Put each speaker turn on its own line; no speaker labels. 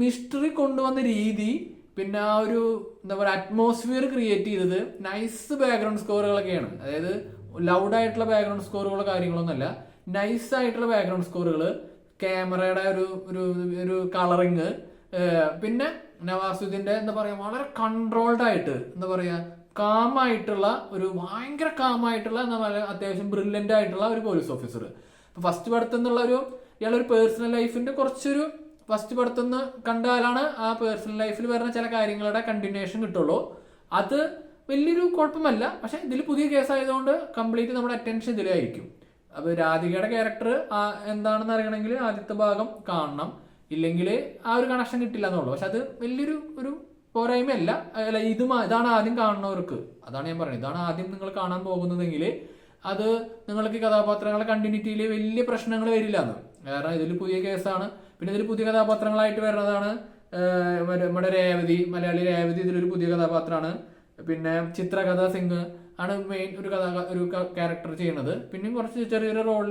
Mystery കൊണ്ടുവന്ന രീതി, പിന്നെ ആ ഒരു എന്താ പറയുക അറ്റ്മോസ്ഫിയർ ക്രിയേറ്റ് ചെയ്തത് നൈസ് ബാക്ക്ഗ്രൗണ്ട് സ്കോറുകളൊക്കെയാണ്. അതായത് ലൗഡ് ആയിട്ടുള്ള ബാക്ക്ഗ്രൗണ്ട് സ്കോറുകളോ കാര്യങ്ങളൊന്നുമല്ല, നൈസ് ആയിട്ടുള്ള ബാക്ക്ഗ്രൗണ്ട് സ്കോറുകൾ, ക്യാമറയുടെ ഒരു ഒരു ഒരു കളറിങ്, പിന്നെ നവാസുദ്ദീന്റെ എന്താ പറയാ വളരെ കൺട്രോൾഡ് ആയിട്ട് എന്താ പറയാ കാമായിട്ടുള്ള ഒരു ഭയങ്കര കാമായിട്ടുള്ള എന്താ പറയുക അത്യാവശ്യം ബ്രില്യൻ്റ് ആയിട്ടുള്ള ഒരു പോലീസ് ഓഫീസർ. ഇപ്പൊ ഫസ്റ്റ് പടത്തിൽ നിന്നുള്ള ഇയാളൊരു പേഴ്സണൽ ലൈഫിന്റെ കുറച്ചൊരു ഫസ്റ്റ് പടത്തുനിന്ന് കണ്ടാലാണ് ആ പേഴ്സണൽ ലൈഫിൽ വരുന്ന ചില കാര്യങ്ങളുടെ കണ്ടിന്യൂഷൻ കിട്ടുള്ളൂ. അത് വലിയൊരു കുഴപ്പമല്ല. പക്ഷെ ഇതിൽ പുതിയ കേസായതുകൊണ്ട് കംപ്ലീറ്റ് നമ്മുടെ അറ്റൻഷൻ ഇതിലായിരിക്കും. അപ്പൊ രാധികയുടെ ക്യാരക്ടർ എന്താണെന്ന് അറിയണമെങ്കിൽ ആദ്യത്തെ ഭാഗം കാണണം, ഇല്ലെങ്കിൽ ആ ഒരു കണക്ഷൻ കിട്ടില്ല എന്നുള്ളൂ. പക്ഷെ അത് വലിയൊരു പോരായ്മയല്ല. അല്ല, ഇതാണ് ആദ്യം കാണുന്നവർക്ക്, അതാണ് ഞാൻ പറയുന്നത്, ഇതാണ് ആദ്യം നിങ്ങൾ കാണാൻ പോകുന്നതെങ്കിൽ അത് നിങ്ങൾക്ക് കഥാപാത്രങ്ങളുടെ കണ്ടിന്യൂറ്റിയിൽ വലിയ പ്രശ്നങ്ങൾ വരില്ല എന്ന്. കാരണം ഇതിൽ പുതിയ കേസാണ്. പിന്നെ ഇതിൽ പുതിയ കഥാപാത്രങ്ങളായിട്ട് വരുന്നതാണ് നമ്മുടെ രേവതി, മലയാളി രേവതി ഇതിലൊരു പുതിയ കഥാപാത്രമാണ്. പിന്നെ ചിത്രകഥ സിംഗ് ആണ് മെയിൻ ഒരു ക്യാരക്ടർ ചെയ്യുന്നത്. പിന്നെയും കുറച്ച് ചെറിയൊരു റോൾ